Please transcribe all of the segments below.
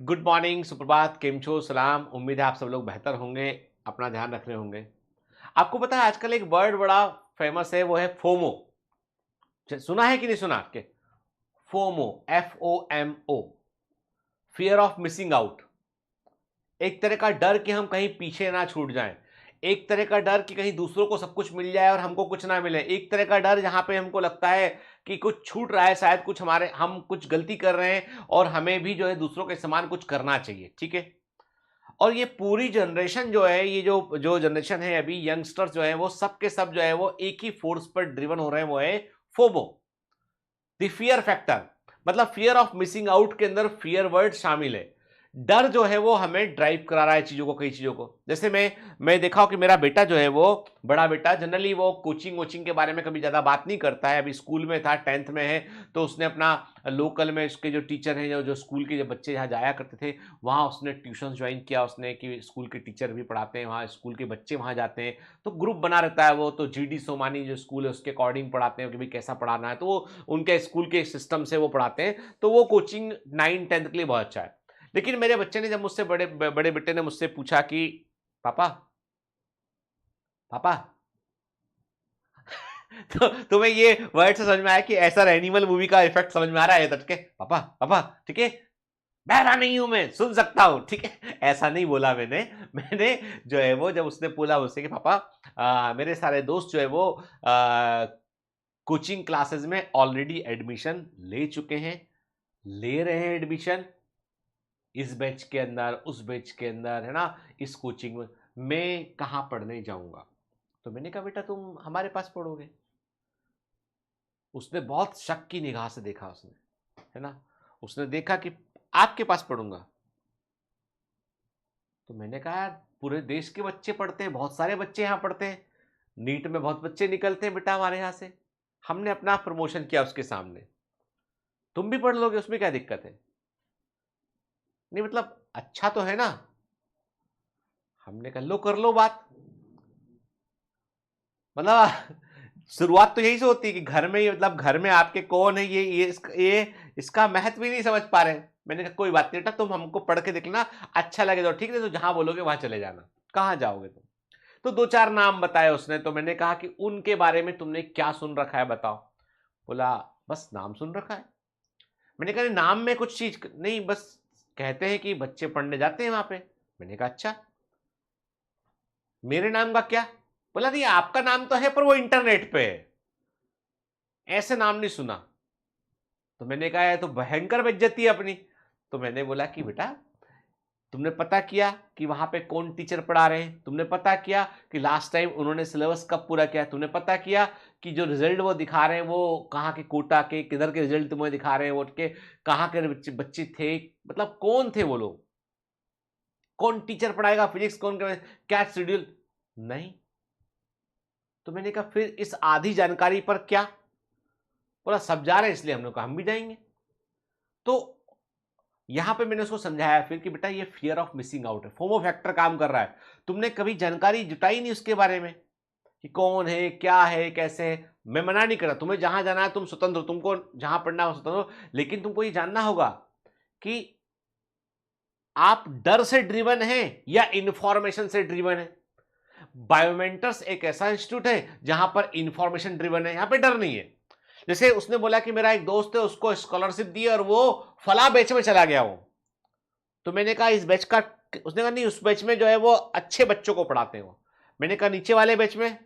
Good morning, सुप्रभात, केम छो, सलाम। उम्मीद है आप सब लोग बेहतर होंगे, अपना ध्यान रख रहे होंगे। आपको पता है आजकल एक वर्ड बड़ा फेमस है, वो है फोमो। सुना है कि नहीं सुना आपके? FOMO, FOMO, fear of missing out. एक तरह का डर कि हम कहीं पीछे ना छूट जाएं। एक तरह का डर कि कहीं दूसरों को सब कुछ मिल जाए और हमको कुछ ना मिले। एक तरह का डर जहां पे हमको लगता है कि कुछ छूट रहा है, शायद कुछ हम कुछ गलती कर रहे हैं और हमें भी जो है दूसरों के समान कुछ करना चाहिए। ठीक है। और ये पूरी जनरेशन जो है, ये जो जो जनरेशन है अभी, यंगस्टर्स जो है वो सब के सब जो है वो एक ही फोर्स पर ड्रिवन हो रहे हैं, वो है फोमो, द फियर फैक्टर। मतलब फियर ऑफ मिसिंग आउट के अंदर फियर वर्ड शामिल है। डर जो है वो हमें ड्राइव करा रहा है चीजों को, कई चीजों को। जैसे मैं देखा हूं कि मेरा बेटा जो है वो, बड़ा बेटा, जनरली वो कोचिंग वोचिंग के बारे में कभी ज्यादा बात नहीं करता है। अभी स्कूल में था, 10th में है, तो उसने अपना लोकल में उसके जो टीचर हैं, जो जो स्कूल के जो बच्चे यहाँ जाया करते थे, वहाँ उसने ट्यूशन ज्वाइन किया उसने, कि स्कूल के टीचर भी पढ़ाते हैं वहाँ, स्कूल के बच्चे वहाँ जाते हैं, तो ग्रुप बना रहता है वो। तो GD सोमानी जो स्कूल है उसके अकॉर्डिंग पढ़ाते हैं कि भाई कैसा पढ़ाना है, तो वो उनके स्कूल के सिस्टम से वो पढ़ाते हैं। तो वो कोचिंग 9th-10th के लिए बहुत अच्छा है। लेकिन मेरे बच्चे ने जब मुझसे, बड़े बड़े बेटे ने मुझसे पूछा कि पापा, पापा, तो तुम्हें ये वर्ड से समझ में आया कि ऐसा एनिमल मूवी का इफेक्ट समझ में आ रहा है तटके? पापा, पापा, ठीक है, बहरा नहीं हूं मैं, सुन सकता हूं, ठीक है। ऐसा नहीं बोला मैंने। मैंने जो है वो, जब उसने बोला मुझसे कि पापा, मेरे सारे दोस्त जो है वो कोचिंग क्लासेस में ऑलरेडी एडमिशन ले चुके हैं, ले रहे हैं एडमिशन, इस बैच के अंदर, उस बैच के अंदर, है ना, इस कोचिंग में, मैं कहाँ पढ़ने जाऊंगा? तो मैंने कहा बेटा तुम हमारे पास पढ़ोगे। उसने बहुत शक की निगाह से देखा उसने, है ना। उसने देखा कि आपके पास पढ़ूंगा। तो मैंने कहा यार, पूरे देश के बच्चे पढ़ते हैं, बहुत सारे बच्चे यहाँ पढ़ते हैं, नीट में बहुत बच्चे निकलते हैं बेटा हमारे यहाँ से। हमने अपना प्रमोशन किया उसके सामने, तुम भी पढ़ लोगे, उसमें क्या दिक्कत है? नहीं मतलब अच्छा तो है ना। हमने कहा लो, कर लो बात। मतलब शुरुआत तो यही से होती है कि घर में ही, मतलब घर में आपके कौन है, इसका महत्व ही नहीं समझ पा रहे हैं। मैंने कहा कोई बात नहीं बेटा, तुम हमको पढ़ के देखना, अच्छा लगे तो ठीक है, तो जहां बोलोगे वहां चले जाना। कहां जाओगे तुम? तो दो चार नाम बताए उसने। तो मैंने कहा कि उनके बारे में तुमने क्या सुन रखा है बताओ। बोला बस नाम सुन रखा है। मैंने कहा नाम में कुछ चीज नहीं, बस कहते हैं कि बच्चे पढ़ने जाते हैं वहां पे। मैंने कहा अच्छा, मेरे नाम का क्या? बोला नहीं, आपका नाम तो है पर वो इंटरनेट पे है, ऐसे नाम नहीं सुना। तो मैंने कहा है तो भयंकर बेइज्जती है अपनी। तो मैंने बोला कि बेटा, तुमने पता किया कि वहां पे कौन टीचर पढ़ा रहे हैं? तुमने पता किया कि लास्ट टाइम उन्होंने सिलेबस कब पूरा किया? तुमने पता किया कि जो रिजल्ट वो दिखा रहे हैं वो कहाँ के कोटा के, किधर के रिजल्ट तुम्हें दिखा रहे हैं, वो के कहाँ के बच्चे बच्चे थे, मतलब कौन थे वो लोग, कौन टीचर पढ़ाएगा फिजिक्स, कौन क्या शेड्यूल? नहीं। तो मैंने कहा फिर इस आधी जानकारी पर क्या? बोला सब जा रहे हैं इसलिए हमने कहा हम भी जाएंगे। तो यहां पे मैंने उसको समझाया फिर कि बेटा ये फियर ऑफ मिसिंग आउट है, फोमो फैक्टर काम कर रहा है। तुमने कभी जानकारी जुटाई नहीं उसके बारे में कि कौन है, क्या है, कैसे है। मैं मना नहीं कर रहा, तुम्हें जहां जाना है तुम स्वतंत्र हो, तुमको जहां पढ़ना हो स्वतंत्र हो, लेकिन तुमको ये जानना होगा कि आप डर से ड्रिवन हैं या इंफॉर्मेशन से ड्रिवन है। बायोमेंटर्स एक ऐसा इंस्टीट्यूट है जहां पर इंफॉर्मेशन ड्रिवन है, यहां पे डर नहीं है। जैसे उसने बोला कि मेरा एक दोस्त है, उसको स्कॉलरशिप दी और वो फला बैच में चला गया वो। तो मैंने कहा इस बैच का, उसने कहा नहीं, उस बैच में जो है वो अच्छे बच्चों को पढ़ाते हैं वो। मैंने कहा नीचे वाले बैच में?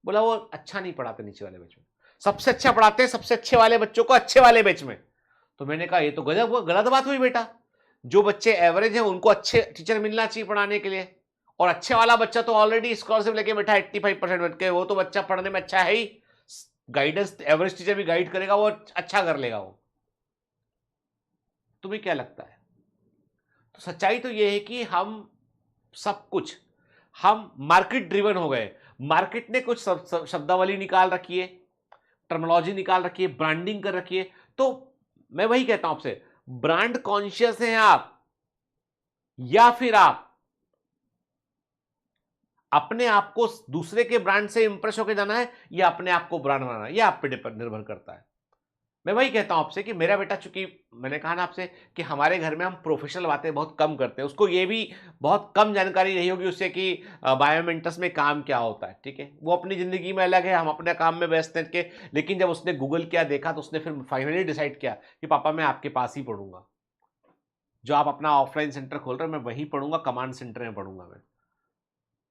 बोला वो अच्छा नहीं पढ़ाते नीचे वाले बैच में, सबसे अच्छा पढ़ाते हैं सबसे अच्छे वाले बच्चों को अच्छे वाले बैच में। तो मैंने कहा ये तो गजब, गलत बात हुई बेटा। जो बच्चे एवरेज हैं उनको अच्छे टीचर मिलना चाहिए पढ़ाने के लिए, और अच्छे वाला बच्चा तो ऑलरेडी स्कॉलरशिप लेके बैठा 85% बैठ के, वो तो बच्चा पढ़ने में अच्छा है ही, गाइडेंस एवरेज टीचर भी गाइड करेगा, वो अच्छा कर लेगा वो। तुम्हें क्या लगता है? तो सच्चाई तो ये है कि हम सब कुछ, हम मार्केट ड्रिवन हो गए। मार्केट ने कुछ शब्दावली निकाल रखी है, टर्मिनोलॉजी निकाल रखी है, ब्रांडिंग कर रखी है। तो मैं वही कहता हूं आपसे, ब्रांड कॉन्शियस हैं आप, या फिर आप अपने आप को दूसरे के ब्रांड से इंप्रेस होकर जाना है, या अपने आप को ब्रांड बनाना है, यह आप पे निर्भर करता है। मैं वही कहता हूं आपसे कि मेरा बेटा, चूंकि मैंने कहा ना आपसे कि हमारे घर में हम प्रोफेशनल बातें बहुत कम करते हैं, उसको ये भी बहुत कम जानकारी रही होगी उससे कि बायोमेंटस में काम क्या होता है, ठीक है। वो अपनी जिंदगी में अलग है, हम अपने काम में व्यस्त हैं के। लेकिन जब उसने गूगल किया, देखा, तो उसने फिर फाइनली डिसाइड किया कि पापा मैं आपके पास ही पढ़ूंगा, जो आप अपना ऑफलाइन सेंटर खोल रहे हो मैं वहीं पढ़ूंगा, कमांड सेंटर में पढ़ूंगा मैं।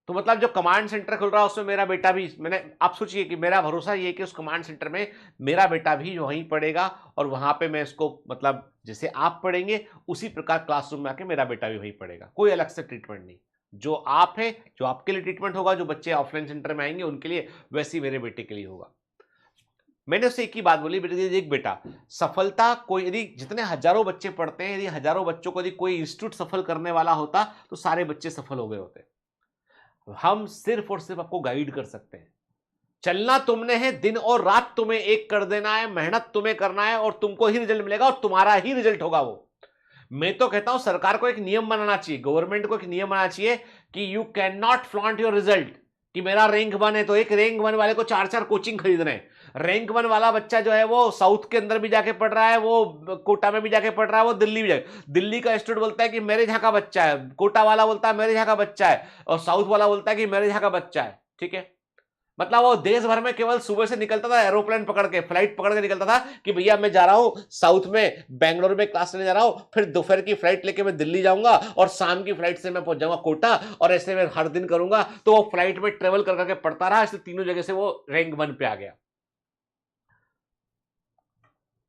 तो मतलब जो कमांड सेंटर खुल रहा है उसमें मेरा बेटा भी, मैंने, आप सोचिए कि मेरा भरोसा ये है कि उस कमांड सेंटर में मेरा बेटा भी वहीं पढ़ेगा, और वहां पे मैं इसको, मतलब जैसे आप पढ़ेंगे उसी प्रकार क्लासरूम में आके मेरा बेटा भी वहीं पढ़ेगा, कोई अलग से ट्रीटमेंट नहीं। जो आप है, जो आपके लिए ट्रीटमेंट होगा, जो बच्चे ऑफलाइन सेंटर में आएंगे उनके लिए, वैसे ही मेरे बेटे के लिए होगा। मैंने उससे एक ही बात बोली, बेटे देख बेटा, सफलता कोई, यदि जितने हजारों बच्चे पढ़ते हैं, यदि हजारों बच्चों को यदि कोई इंस्टीट्यूट सफल करने वाला होता तो सारे बच्चे सफल हो गए होते। हम सिर्फ और सिर्फ आपको गाइड कर सकते हैं। चलना तुमने है, दिन और रात तुम्हें एक कर देना है, मेहनत तुम्हें करना है, और तुमको ही रिजल्ट मिलेगा, और तुम्हारा ही रिजल्ट होगा वो। मैं तो कहता हूं सरकार को एक नियम बनाना चाहिए, गवर्नमेंट को एक नियम बनाना चाहिए कि you can not flaunt your result, कि मेरा रैंक 1 है तो एक रैंक 1 वाले को 4-4 कोचिंग खरीद रहे हैं। रैंक 1 वाला बच्चा जो है वो साउथ के अंदर भी जाके पढ़ रहा है, वो कोटा में भी जाके पढ़ रहा है, वो दिल्ली भी जाके, दिल्ली का स्टूडेंट बोलता है कि मेरे यहाँ का बच्चा है, कोटा वाला बोलता है मेरे यहाँ का बच्चा है, और साउथ वाला बोलता है कि मेरे यहाँ का बच्चा है, ठीक है। मतलब वो देश भर में केवल सुबह से निकलता था, एरोप्लेन पकड़ के, फ्लाइट पकड़ के निकलता था कि भैया मैं जा रहा हूं साउथ में, बेंगलुरु में क्लास लेने जा रहा हूं, फिर दोपहर की फ्लाइट लेके मैं दिल्ली जाऊंगा, और शाम की फ्लाइट से मैं पहुंच जाऊंगा कोटा, और ऐसे मैं हर दिन करूंगा। तो वो फ्लाइट में ट्रेवल कर करके पढ़ता रहा, इसलिए तीनों जगह से वो रैंक 1 पे आ गया।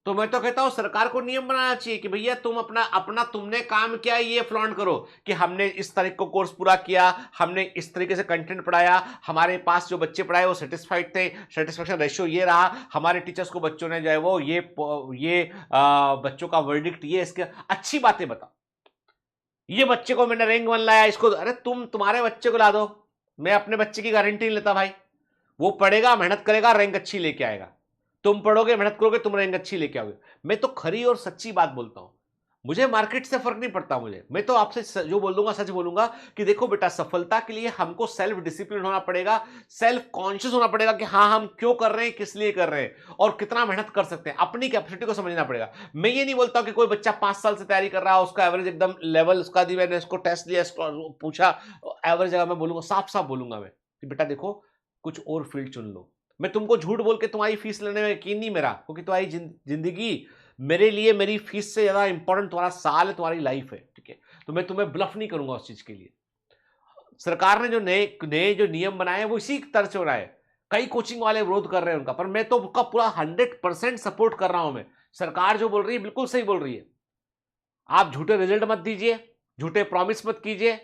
तो मैं तो कहता हूं सरकार को नियम बनाना चाहिए कि भैया तुम अपना अपना तुमने काम किया ये फ्लॉन्ट करो, कि हमने इस तारीख को कोर्स पूरा किया, हमने इस तरीके से कंटेंट पढ़ाया, हमारे पास जो बच्चे पढ़ाए वो सेटिस्फाइड थे, सेटिस्फेक्शन रेशियो ये रहा, हमारे टीचर्स को बच्चों ने जो है वो ये बच्चों का वर्डिक्ट ये, इसके अच्छी बातें बताओ। ये बच्चे को मैंने रैंक 1 लाया, इसको, अरे तुम्हारे बच्चे को ला दो, मैं अपने बच्चे की गारंटी नहीं लेता भाई। वो पढ़ेगा, मेहनत करेगा, रैंक अच्छी लेके आएगा। तुम पढ़ोगे, मेहनत करोगे, तुम रैंक अच्छी लेके आओगे। मैं तो खरी और सच्ची बात बोलता हूं, मुझे मार्केट से फर्क नहीं पड़ता। मैं तो आपसे जो बोल दूंगा सच बोलूंगा कि देखो बेटा, सफलता के लिए हमको सेल्फ डिसिप्लिन होना पड़ेगा, सेल्फ कॉन्शियस होना पड़ेगा कि हाँ हम क्यों कर रहे हैं, किस लिए कर रहे हैं, और कितना मेहनत कर सकते हैं, अपनी कैपेसिटी को समझना पड़ेगा। मैं ये नहीं बोलता कि कोई बच्चा 5 साल से तैयारी कर रहा है, उसका एवरेज एकदम लेवल उसका दी, मैंने इसको टेस्ट लिया, पूछा एवरेज जगह, मैं बोलूंगा, साफ साफ बोलूंगा मैं कि बेटा देखो कुछ और फील्ड चुन लो। मैं तुमको झूठ बोल के तुम्हारी फीस लेने में यकीन नहीं मेरा, क्योंकि तुम्हारी जिंदगी मेरे लिए, मेरी फीस से ज्यादा इंपॉर्टेंट तुम्हारा साल है, तुम्हारी लाइफ है, ठीक है। तो मैं तुम्हें ब्लफ नहीं करूंगा उस चीज के लिए। सरकार ने जो नए नए जो नियम बनाए वो इसी तरह से बनाए। कई कोचिंग वाले विरोध कर रहे हैं उनका, पर मैं तो उसका पूरा 100% सपोर्ट कर रहा हूं। मैं, सरकार जो बोल रही है बिल्कुल सही बोल रही है। आप झूठे रिजल्ट मत दीजिए, झूठे प्रॉमिस मत कीजिए,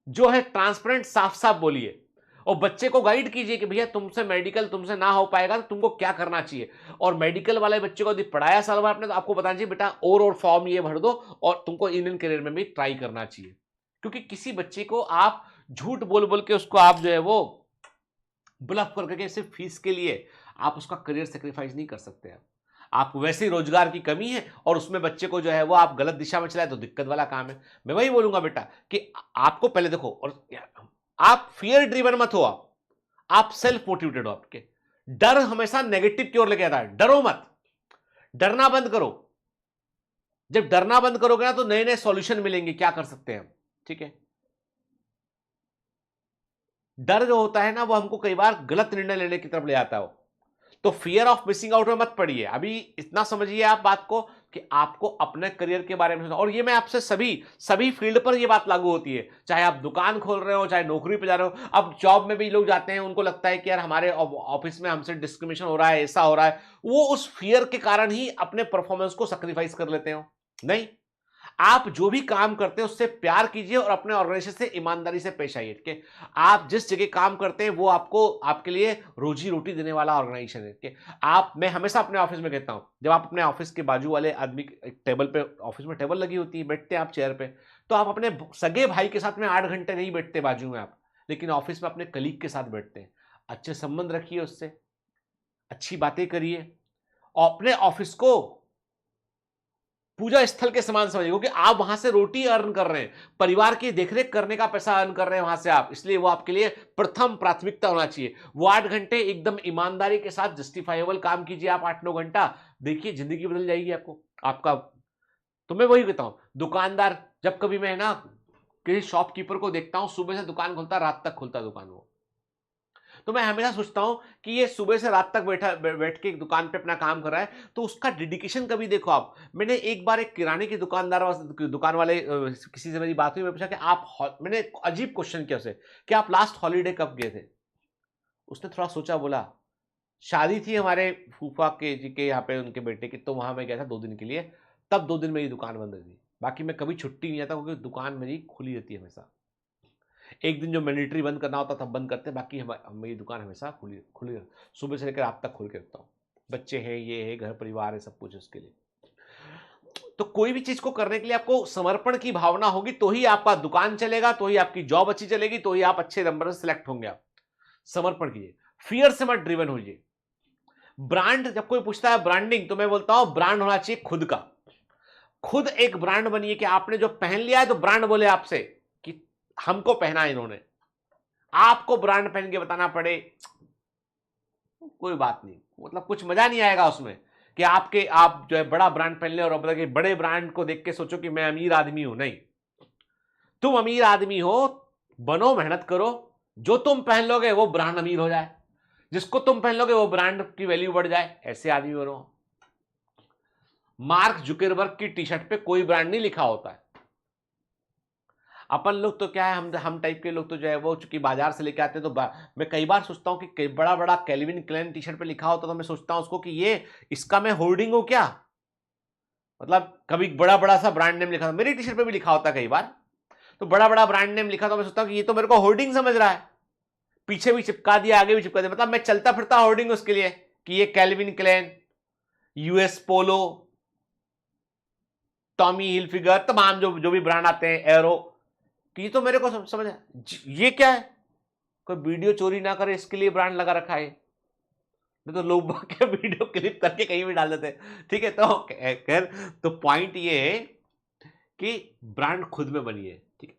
जो है ट्रांसपेरेंट साफ साफ बोलिए, और बच्चे को गाइड कीजिए कि भैया तुमसे मेडिकल तुमसे ना हो पाएगा तो तुमको क्या करना चाहिए। और मेडिकल वाले बच्चे को यदि पढ़ाया साल भर आपने, तो आपको बताना चाहिए बेटा और फॉर्म ये भर दो, और तुमको इंडियन करियर में भी ट्राई करना चाहिए। क्योंकि किसी बच्चे को आप झूठ बोल बोल के उसको आप जो है वो ब्लफ करके सिर्फ फीस के लिए आप उसका करियर सेक्रीफाइस नहीं कर सकते हैं। आप वैसे ही रोजगार की कमी है और उसमें बच्चे को जो है वो आप गलत दिशा में चलाए तो दिक्कत वाला काम है। मैं वही बोलूंगा बेटा कि आपको पहले देखो, और आप फियर ड्रिवन मत हो, आप सेल्फ मोटिवेटेड हो। आपके डर हमेशा नेगेटिव की ओर लेके आता है, डरो मत, डरना बंद करो। जब डरना बंद करोगे ना तो नए नए सॉल्यूशन मिलेंगे, क्या कर सकते हैं, ठीक है। डर जो होता है ना वो हमको कई बार गलत निर्णय लेने की तरफ ले आता है। तो फियर ऑफ मिसिंग आउट में मत पड़िए। अभी इतना समझिए आप बात को कि आपको अपने करियर के बारे में सोचना, और ये मैं आपसे सभी फील्ड पर ये बात लागू होती है, चाहे आप दुकान खोल रहे हो, चाहे नौकरी पे जा रहे हो। अब जॉब में भी लोग जाते हैं, उनको लगता है कि यार हमारे ऑफिस में हमसे डिस्क्रिमिनेशन हो रहा है, ऐसा हो रहा है, वो उस फियर के कारण ही अपने परफॉर्मेंस को सैक्रिफाइस कर लेते हो। नहीं, आप जो भी काम करते हैं उससे प्यार कीजिए और अपने ऑर्गेनाइजेशन से ईमानदारी से पेश आइए, ठीक है। आप जिस जगह काम करते हैं वो आपको आपके लिए रोजी रोटी देने वाला ऑर्गेनाइजेशन है, ठीक है। मैं हमेशा अपने ऑफिस में कहता हूं, जब आप अपने ऑफिस के बाजू वाले आदमी टेबल पे, ऑफिस में टेबल लगी होती है, बैठते हैं आप चेयर पे, तो आप अपने सगे भाई के साथ में 8 घंटे नहीं बैठते बाजू में आप, लेकिन ऑफिस में अपने कलीग के साथ बैठते हैं। अच्छे संबंध रखिए उससे, अच्छी बातें करिए, और अपने ऑफिस को पूजा स्थल के समान समझिए, क्योंकि आप वहां से रोटी अर्न कर रहे हैं, परिवार की देखरेख करने का पैसा अर्न कर रहे हैं वहां से आप, इसलिए वो आपके लिए प्रथम प्राथमिकता होना चाहिए। वो 8 घंटे एकदम ईमानदारी के साथ जस्टिफाइबल काम कीजिए आप, 8-9 घंटा, देखिए जिंदगी बदल जाएगी आपको आपका। तो मैं वही कहता हूं, दुकानदार जब कभी मैं ना किसी शॉपकीपर को देखता हूं, सुबह से दुकान खुलता रात तक खुलता दुकान वो, तो मैं हमेशा सोचता हूं कि ये सुबह से रात तक बैठ के दुकान पे अपना काम कर रहा है, तो उसका डेडिकेशन कभी देखो आप। मैंने एक बार एक किराने की दुकान वाले किसी से मेरी बात हुई, मैं पूछा कि मैंने एक अजीब क्वेश्चन किया उसे कि आप लास्ट हॉलीडे कब गए थे। उसने थोड़ा सोचा, बोला शादी थी हमारे फूफा के जी के यहाँ पे उनके बेटे की, तो वहां मैं गया था 2 दिन के लिए, तब 2 दिन मेरी दुकान बंद रहती, बाकी मैं कभी छुट्टी नहीं आता क्योंकि दुकान मेरी खुली रहती है हमेशा। एक दिन जो मैंडेटरी बंद करना होता तब बंद करते, बाकी मेरी दुकान हमेशा खुली खुली सुबह से लेकर रात तक खोल के रखता हूँ। बच्चे हैं, ये है, घर परिवार है, सब कुछ उसके लिए। तो कोई भी चीज को करने के लिए आपको समर्पण की भावना होगी तो ही आपका दुकान चलेगा, तो ही आपकी जॉब अच्छी चलेगी, तो ही आप अच्छे नंबर से सिलेक्ट होंगे। आप समर्पण कीजिए, फियर से मत ड्रिवन होइए। ब्रांड जब कोई पूछता है ब्रांडिंग, तो मैं बोलता हूं ब्रांड होना चाहिए खुद का। खुद एक ब्रांड बनिए कि आपने जो पहन लिया है तो ब्रांड बोले आपसे कि हमको पहना इन्होंने। आपको ब्रांड पहन के बताना पड़े, कोई बात नहीं, मतलब कुछ मजा नहीं आएगा उसमें कि आप जो है बड़ा ब्रांड पहन ले और अब कि बड़े ब्रांड को देख के सोचो कि मैं अमीर आदमी हूं। नहीं, तुम अमीर आदमी हो, बनो, मेहनत करो, जो तुम पहन लोगे वो ब्रांड अमीर हो जाए, जिसको तुम पहन लोगे वो ब्रांड की वैल्यू बढ़ जाए, ऐसे आदमी बनो। मार्क जुकरबर्ग की टी शर्ट पे कोई ब्रांड नहीं लिखा होता है। अपन लोग तो क्या है, हम टाइप के लोग तो जो है वो चूंकि बाजार से लेके आते हैं, तो मैं कई बार सोचता हूं कि बड़ा बड़ा कैल्विन क्लेन टी शर्ट पे लिखा होता तो मैं सोचता हूं उसको कि ये इसका मैं होर्डिंग हूं क्या, मतलब कभी बड़ा बड़ा सा ब्रांड नेम लिखा था, मेरी टी शर्ट पे भी लिखा होता कई बार, तो बड़ा बड़ा ब्रांड नेम लिखा तो मैं सोचता हूं कि ये तो मेरे को होर्डिंग समझ रहा है, पीछे भी चिपका दिया, आगे भी चिपका दिया, मतलब मैं चलता फिरता होर्डिंग उसके लिए कि ये Calvin Klein, US Polo, Tommy Hilfiger, तमाम जो भी ब्रांड आते हैं, एरो, कि ये तो मेरे को समझ ये क्या है, कोई वीडियो चोरी ना करे इसके लिए ब्रांड लगा रखा है। नहीं तो लोग क्या वीडियो क्लिप करके कहीं भी डाल देते हैं। ठीक है, तो खैर, तो पॉइंट ये है कि ब्रांड खुद में बनिए, ठीक है,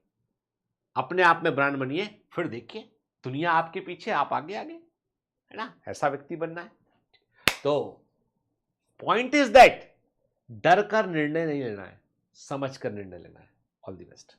अपने आप में ब्रांड बनिए, फिर देखिए दुनिया आपके पीछे, आप आगे आगे, है ना, ऐसा व्यक्ति बनना है। तो पॉइंट इज दैट डर कर निर्णय नहीं लेना है, समझ कर निर्णय लेना है। All the best.